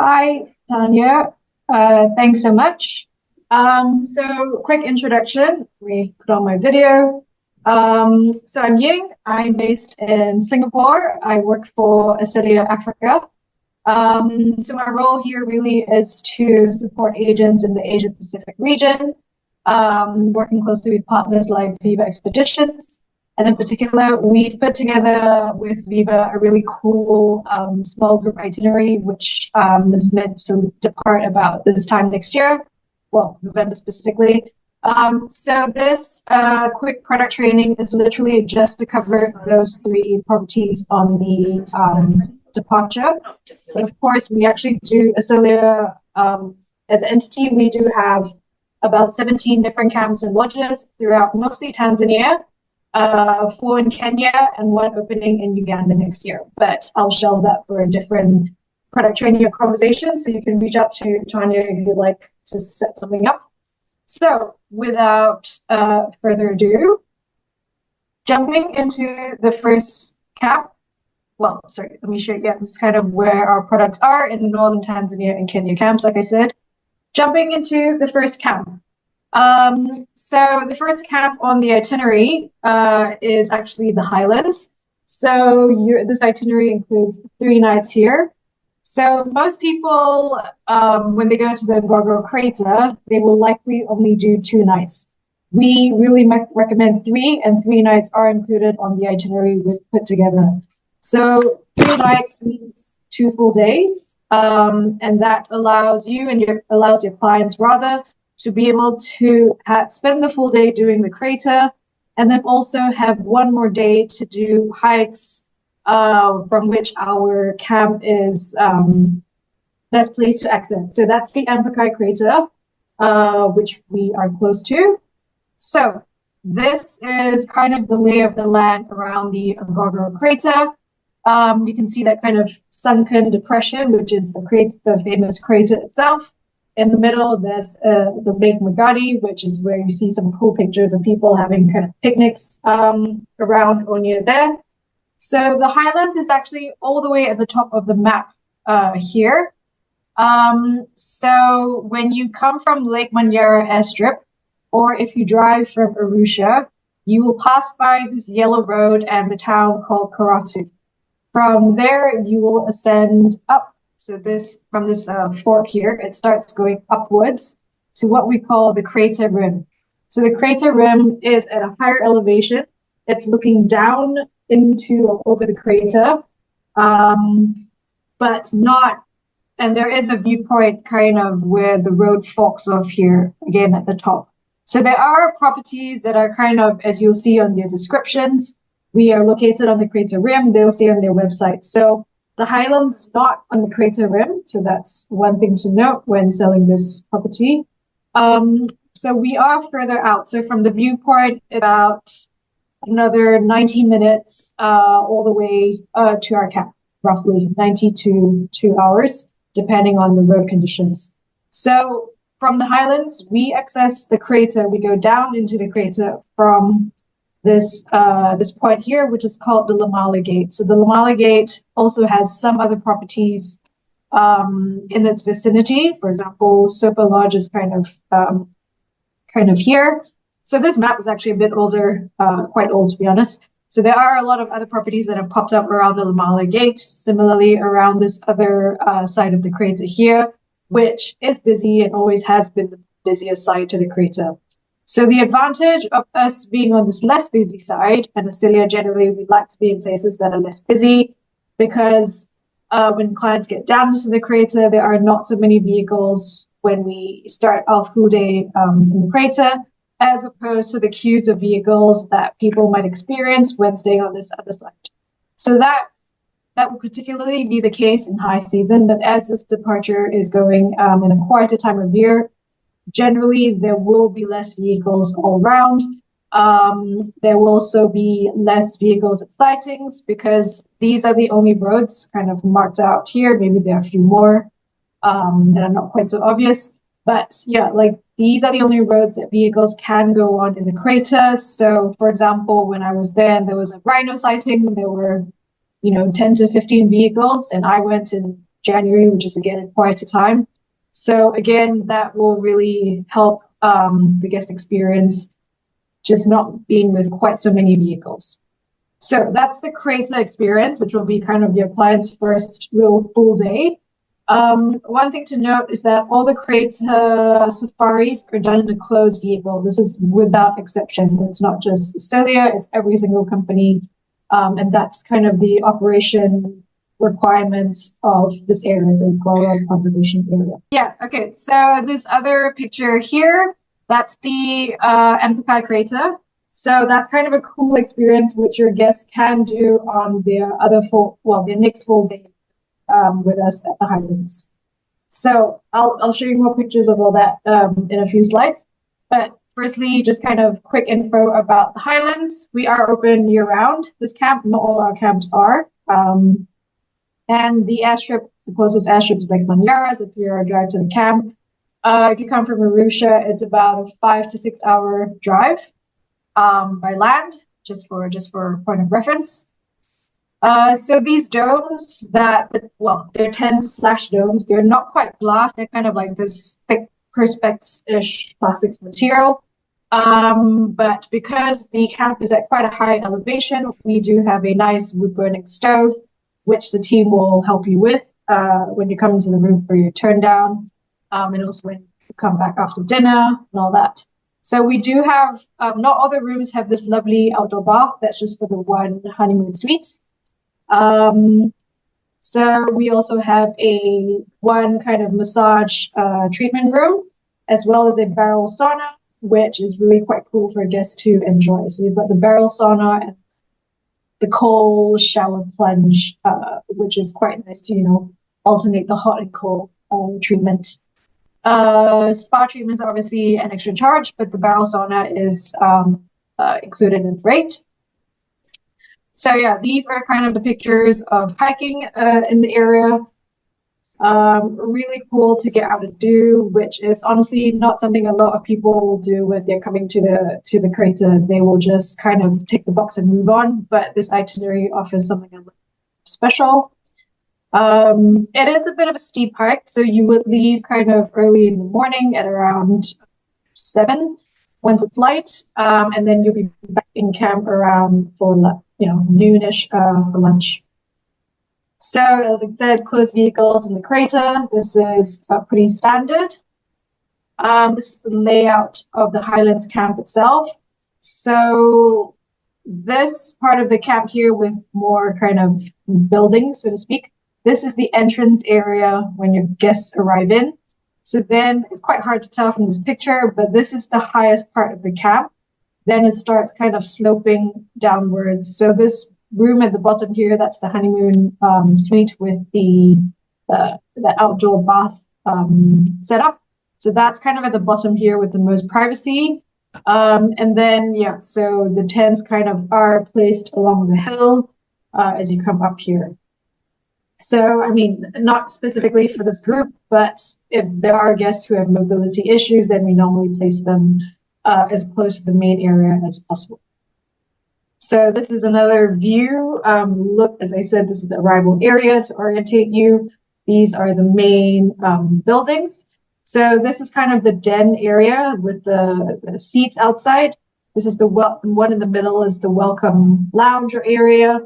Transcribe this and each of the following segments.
Hi, Tanya. Thanks so much. So quick introduction. We put on my video. So I'm Ying. I'm based in Singapore. I work for Asilia Africa. So my role here really is to support agents in the Asia Pacific region, working closely with partners like Viva Expeditions. And in particular, we've put together with Viva a really cool small group itinerary, which is meant to depart about this time next year, well, November specifically. So this quick product training is literally just to cover those three properties on the departure. But of course, we actually do Asilia as an entity. We do have about 17 different camps and lodges throughout mostly Tanzania, four in Kenya, and one opening in Uganda next year. But I'll shelve that for a different product training or conversation, so you can reach out to Tanya if you'd like to set something up. So without further ado, jumping into the first camp. Well, sorry, let me show you. Yeah, this is kind of where our products are in the northern Tanzania and Kenya camps, like I said. Jumping into the first camp. So the first camp on the itinerary is actually the Highlands. So this itinerary includes 3 nights here. So most people, when they go to the Ngorongoro Crater, they will likely only do 2 nights. We really recommend 3, and 3 nights are included on the itinerary we've put together. So 3 nights means 2 full days, and that allows you and allows your clients rather to be able to spend the full day doing the crater, and then also have 1 more day to do hikes, from which our camp is best place to access. So that's the Amplified Crater, which we are close to. So this is kind of the lay of the land around the Ngorongoro Crater. You can see that kind of sunken depression, which is the famous crater itself. In the middle, there's the Lake Magadi, which is where you see some cool pictures of people having kind of picnics around or near there. So the Highlands is actually all the way at the top of the map here. So when you come from Lake Manyara airstrip, or if you drive from Arusha, you will pass by this yellow road and the town called Karatu. From there, you will ascend up. So from this fork here, it starts going upwards to what we call the crater rim. So the crater rim is at a higher elevation. It's looking down into or over the crater, but not, and there is a viewpoint kind of where the road forks off here, again at the top. So there are properties that are kind of, as you'll see on their descriptions, we are located on the crater rim. They'll see on their website. So the Highlands is not on the crater rim. So that's one thing to note when selling this property. So we are further out. So from the viewpoint, about another 90 minutes all the way to our camp, roughly 90 to 2 hours, depending on the road conditions. So from the Highlands, we access the crater. We go down into the crater from this point here, which is called the Lamala Gate. So the Lamala Gate also has some other properties in its vicinity. For example, Sopa Lodge is kind of here. So this map is actually a bit older, quite old to be honest. So there are a lot of other properties that have popped up around the Lamala Gate, similarly around this other side of the crater here, which is busy and always has been the busiest side to the crater. So the advantage of us being on this less busy side, and Asilia generally, we like to be in places that are less busy, because when clients get down into the crater, there are not so many vehicles when we start our full day in the crater, as opposed to the queues of vehicles that people might experience when staying on this other side. So that will particularly be the case in high season, but as this departure is going in a quieter time of year, generally there will be less vehicles all around. There will also be less vehicles at sightings, because these are the only roads kind of marked out here. Maybe there are a few more that are not quite so obvious. But yeah, like these are the only roads that vehicles can go on in the crater. So for example, when I was there was a rhino sighting. There were 10 to 15 vehicles, and I went in January, which is again in quieter time. So again, that will really help the guest experience, just not being with quite so many vehicles. So that's the crater experience, which will be kind of your client's first real full day. One thing to note is that all the crater safaris are done in a closed vehicle. This is without exception. It's not just Asilia, it's every single company. And that's kind of the operation requirements of this area, the Ngorongoro Conservation Area. Yeah, okay, so this other picture here, that's the Amplified Crater. So that's kind of a cool experience which your guests can do on their their next full day with us at the Highlands. So I'll show you more pictures of all that in a few slides. But firstly, just kind of quick info about the Highlands. We are open year round. This camp, not all our camps are. And the airstrip, the closest airstrip is like Manyara, it's a 3-hour drive to the camp. If you come from Arusha, it's about a 5 to 6 hour drive by land, just for point of reference. So these domes they're tent/domes. They're not quite glass. They're kind of like this thick perspex-ish plastics material. But because the camp is at quite a high elevation, we do have a nice wood-burning stove, which the team will help you with when you come into the room for your turn down, and also when you come back after dinner and all that. So we do have, not all the rooms have this lovely outdoor bath. That's just for the one honeymoon suite. So we also have one kind of massage treatment room, as well as a barrel sauna, which is really quite cool for guests to enjoy. So you've got the barrel sauna and the cold shower plunge, which is quite nice to, alternate the hot and cold treatment. Spa treatments are obviously an extra charge, but the barrel sauna is included in the rate. So yeah, these are kind of the pictures of hiking in the area. Really cool to get out and do, which is honestly not something a lot of people do when they're coming to the crater. They will just kind of tick the box and move on, but this itinerary offers something a little special. It is a bit of a steep hike, so you would leave kind of early in the morning at around 7 once it's light, and then you'll be back in camp around for noonish for lunch. So as I said, closed vehicles in the crater. This is pretty standard. This is the layout of the Highlands camp itself. So this part of the camp here with more kind of buildings, so to speak, this is the entrance area when your guests arrive in. So then it's quite hard to tell from this picture, but this is the highest part of the camp. Then it starts kind of sloping downwards. So this room at the bottom here, that's the honeymoon suite with the outdoor bath setup. So that's kind of at the bottom here with the most privacy. And then, yeah, so the tents kind of are placed along the hill as you come up here. So, I mean, not specifically for this group, but if there are guests who have mobility issues, then we normally place them as close to the main area as possible. So this is another view. Look, as I said, this is the arrival area to orientate you. These are the main buildings. So this is kind of the den area with the seats outside. This is the one in the middle is the welcome lounger area.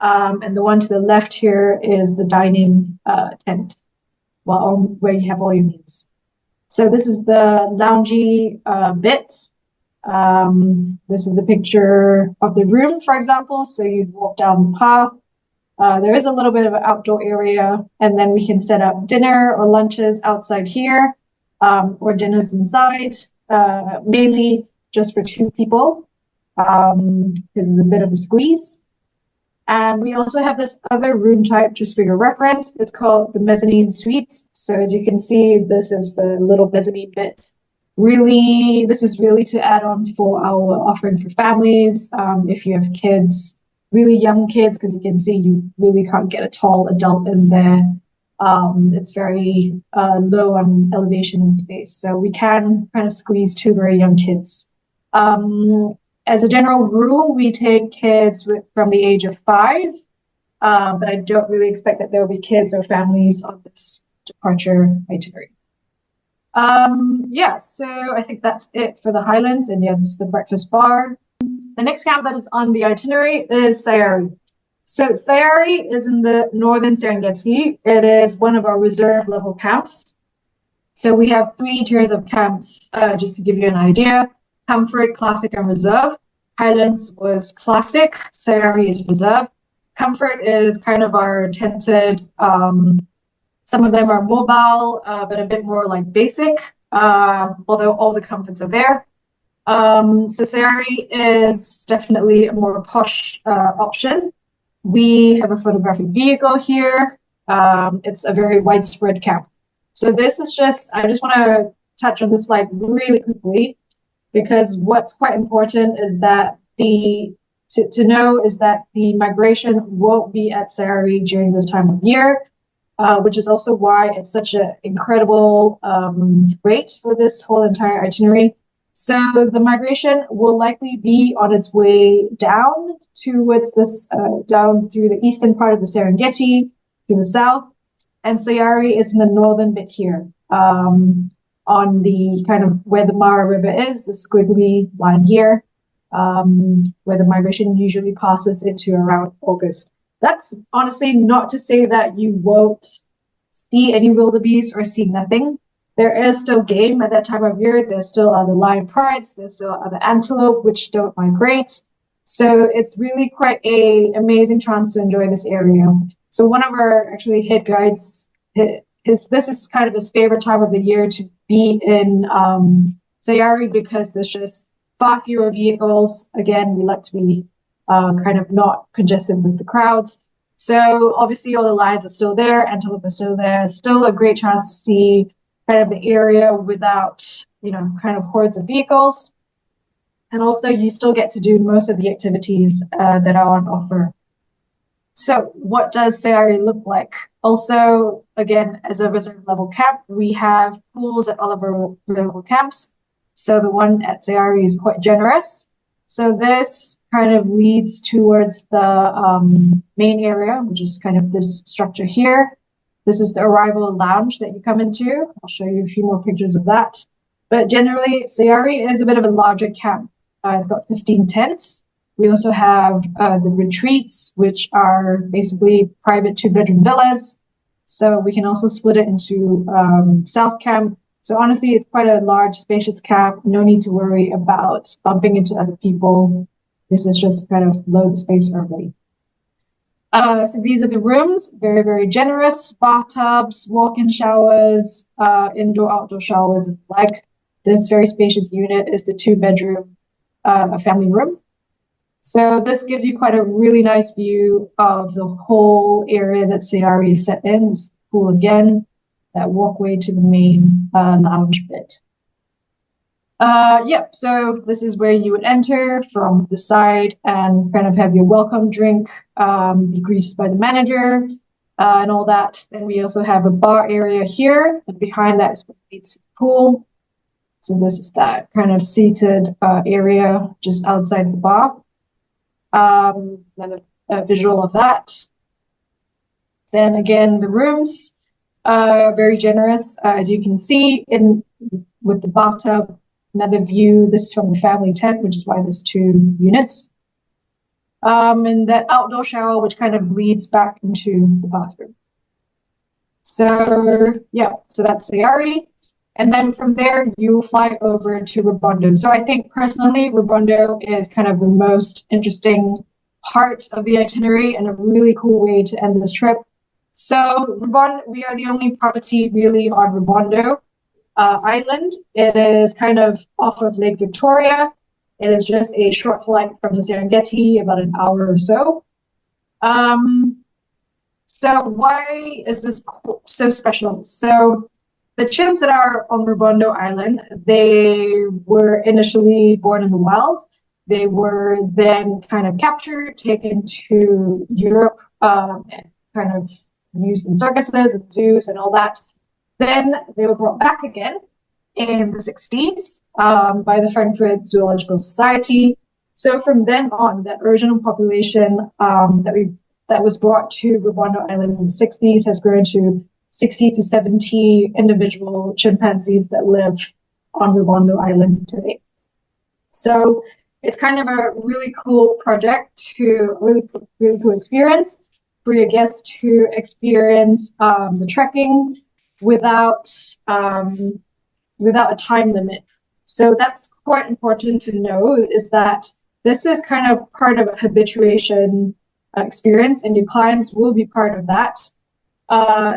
And the one to the left here is the dining tent, where you have all your meals. So this is the loungy bit. This is the picture of the room, for example. So you'd walk down the path. There is a little bit of an outdoor area, and then we can set up dinner or lunches outside here, or dinners inside, mainly just for 2 people, because it's a bit of a squeeze. And we also have this other room type, just for your reference. It's called the mezzanine suites. So as you can see, this is the little mezzanine bit. Really, this is really to add on for our offering for families. If you have kids, really young kids, because you can see you really can't get a tall adult in there. It's very low on elevation and space. So we can kind of squeeze 2 very young kids. As a general rule, we take kids from the age of 5 but I don't really expect that there will be kids or families on this departure itinerary. Yeah, so I think that's it for the Highlands, and yeah, this is the breakfast bar. The next camp that is on the itinerary is Sayari. So Sayari is in the northern Serengeti. It is one of our reserve level camps. So we have 3 tiers of camps, just to give you an idea. Comfort, Classic, and Reserve. Highlands was Classic, Sayari is Reserve. Comfort is kind of our tented, some of them are mobile, but a bit more like basic, although all the comforts are there. So Sayari is definitely a more posh option. We have a photographic vehicle here. It's a very widespread camp. So this is just, I just want to touch on this slide really quickly, because what's quite important is that to know is that the migration won't be at Sayari during this time of year, which is also why it's such an incredible rate for this whole entire itinerary. So the migration will likely be on its way down towards this, down through the eastern part of the Serengeti to the south. And Sayari is in the northern bit here, on the kind of where the Mara River is, the squiggly line here, where the migration usually passes into around August. That's honestly not to say that you won't see any wildebeest or see nothing. There is still game at that time of year. There's still other lion prides. There's still other antelope, which don't migrate. So it's really quite an amazing chance to enjoy this area. So one of our actually head guides, this is kind of his favorite time of the year to be in Sayari, because there's just far fewer vehicles. Again, we like to be kind of not congested with the crowds. So obviously all the lions are still there, antelope are still there. Still a great chance to see kind of the area without, kind of hordes of vehicles. And also you still get to do most of the activities that are on offer. So what does Sayari look like? Also, again, as a reserve level camp, we have pools at all of our level camps. So the one at Sayari is quite generous. So this kind of leads towards the main area, which is kind of this structure here. This is the arrival lounge that you come into. I'll show you a few more pictures of that. But generally, Sayari is a bit of a larger camp. It's got 15 tents. We also have the retreats, which are basically private 2-bedroom villas. So we can also split it into South Camp. So honestly, it's quite a large, spacious camp. No need to worry about bumping into other people. This is just kind of loads of space for everybody. So these are the rooms, very, very generous. Bathtubs, walk-in showers, indoor, outdoor showers, and like. This very spacious unit is the 2-bedroom family room. So this gives you quite a really nice view of the whole area that Sayari is set in. This pool again, that walkway to the main lounge bit. So this is where you would enter from the side and kind of have your welcome drink, be greeted by the manager, and all that. Then we also have a bar area here, and behind that is the pool. So this is that kind of seated area just outside the bar. Then a visual of that. Then again, the rooms are very generous, as you can see with the bathtub. Another view, this is from the family tent, which is why there's 2 units. And that outdoor shower, which kind of leads back into the bathroom. So so that's Sayari. And then from there, you fly over to Rubondo. So I think personally, Rubondo is kind of the most interesting part of the itinerary and a really cool way to end this trip. So we are the only property really on Rubondo Island. It is kind of off of Lake Victoria. It is just a short flight from the Serengeti, about an hour or so. So why is this so special? So the chimps that are on Rubondo Island, they were initially born in the wild. They were then kind of captured, taken to Europe, and kind of used in circuses and zoos and all that. Then they were brought back again in the 60s by the Frankfurt Zoological Society. So from then on, that original population that we that was brought to Rubondo Island in the 60s has grown to 60 to 70 individual chimpanzees that live on Rubondo Island today. So it's kind of a really cool project really cool experience for your guests to experience the trekking without a time limit. So that's quite important to know, is that this is kind of part of a habituation experience, and your clients will be part of that.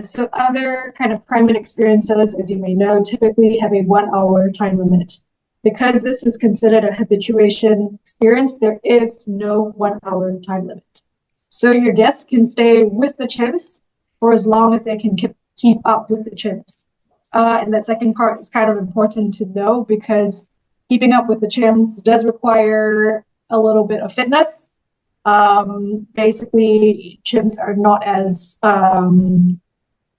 So other kind of primate experiences, as you may know, typically have a 1 hour time limit. Because this is considered a habituation experience, there is no 1 hour time limit. So your guests can stay with the chimps for as long as they can keep up with the chimps. And that second part is kind of important to know, because keeping up with the chimps does require a little bit of fitness. Basically, chimps are not as,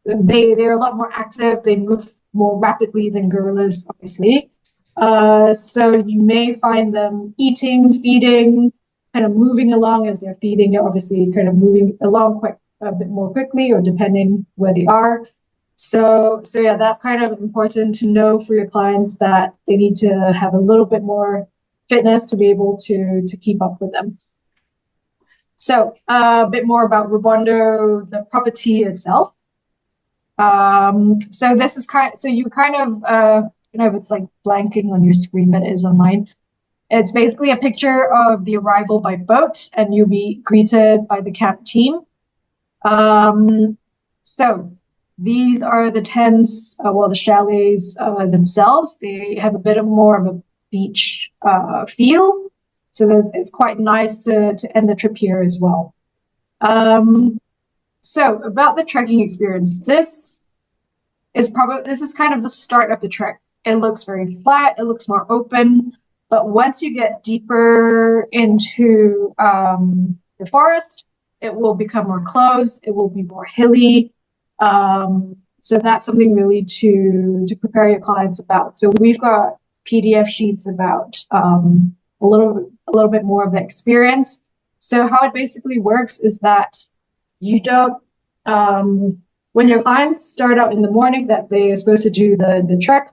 they're a lot more active. They move more rapidly than gorillas, obviously. So you may find them eating, feeding, kind of moving along as they're feeding. They're obviously kind of moving along quite a bit more quickly, or depending where they are. So yeah, that's kind of important to know for your clients, that they need to have a little bit more fitness to be able to keep up with them. So a bit more about Rubondo, the property itself. So this is you kind of, it's like blanking on your screen, but it is on mine. It's basically a picture of the arrival by boat, and you'll be greeted by the camp team. So these are the tents, the chalets themselves. They have a bit more of a beach feel. So it's quite nice to end the trip here as well. So about the trekking experience, this is kind of the start of the trek. It looks very flat, it looks more open, but once you get deeper into the forest, it will become more closed, it will be more hilly. So that's something really to prepare your clients about. So we've got PDF sheets about a little bit more of the experience. So how it basically works is that you don't, when your clients start out in the morning that they're supposed to do the trek,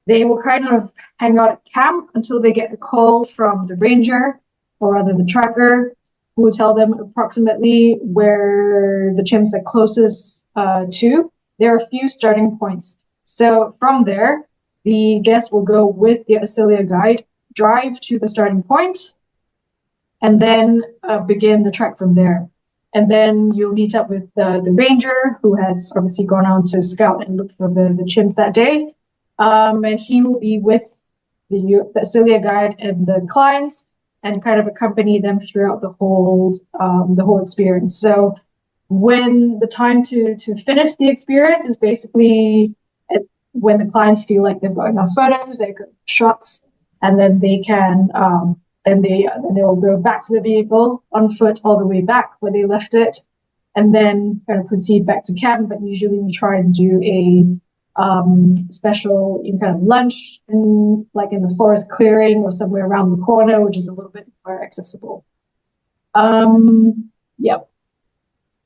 they will kind of hang out at camp until they get a call from the ranger, or rather the tracker, who will tell them approximately where the chimps are closest to. There are a few starting points. So from there, the guests will go with the Asilia guide, drive to the starting point, and then begin the trek from there. And then you'll meet up with the ranger, who has obviously gone on to scout and look for the chimps that day. And he will be with the Asilia guide and the clients, and kind of accompany them throughout the whole experience. So when the time to finish the experience is basically when the clients feel like they've got enough photos, they've got shots, and then they can then they'll go back to the vehicle on foot all the way back where they left it, and then kind of proceed back to camp. But usually we try and do a special kind of lunch in the forest clearing or somewhere around the corner, which is a little bit more accessible. Yep.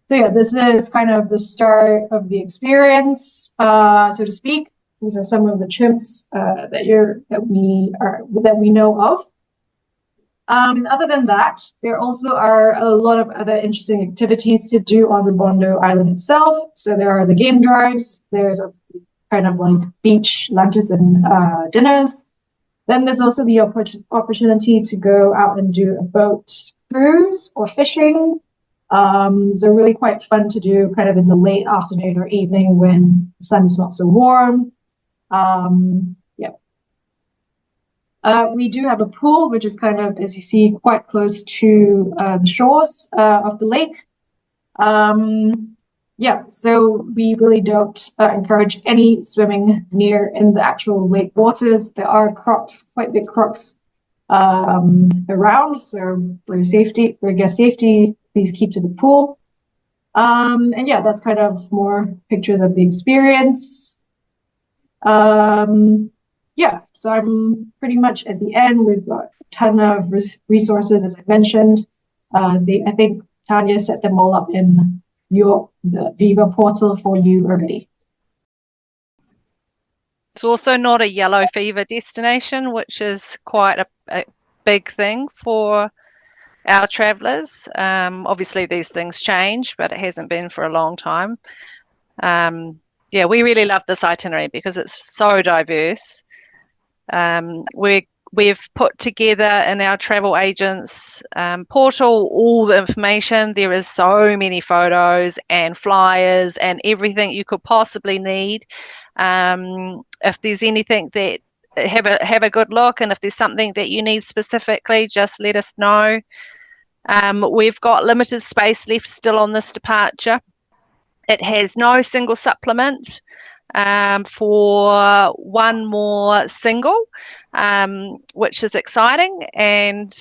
So yeah, this is kind of the start of the experience, so to speak. These are some of the chimps that we know of. Other than that, there also are a lot of other interesting activities to do on Rubondo Island itself. So there are the game drives. There's a kind of like beach lunches and dinners. Then there's also the opportunity to go out and do a boat cruise or fishing. So really quite fun to do kind of in the late afternoon or evening when the sun is not so warm. We do have a pool, which is kind of, as you see, quite close to the shores of the lake. So we really don't encourage any swimming near in the actual lake waters. There are crocs, quite big crocs around. So for your guest safety, please keep to the pool. That's kind of more pictures of the experience. So I'm pretty much at the end. We've got a ton of resources, as I mentioned. I think Tanya set them all up in the Viva portal for you already. It's also not a yellow fever destination, which is quite a big thing for our travellers. Obviously, these things change, but it hasn't been for a long time. Yeah, we really love this itinerary because it's so diverse. We've put together in our travel agents portal all the information. There is so many photos and flyers and everything you could possibly need. If there's anything that have a good look, and if there's something that you need specifically, just let us know. We've got limited space left still on this departure. It has no single supplement for one more single, which is exciting. And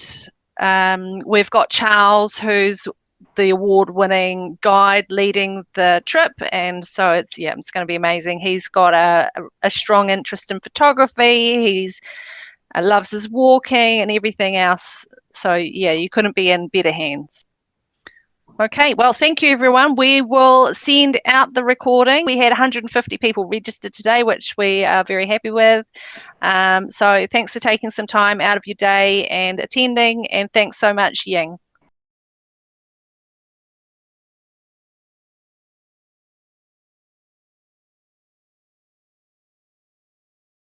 we've got Charles, who's the award-winning guide leading the trip, and so it's going to be amazing. He's got a strong interest in photography. He's loves his walking and everything else. So yeah, you couldn't be in better hands. Okay, well, thank you, everyone. We will send out the recording. We had 150 people registered today, which we are very happy with. So thanks for taking some time out of your day and attending, and thanks so much, Ying.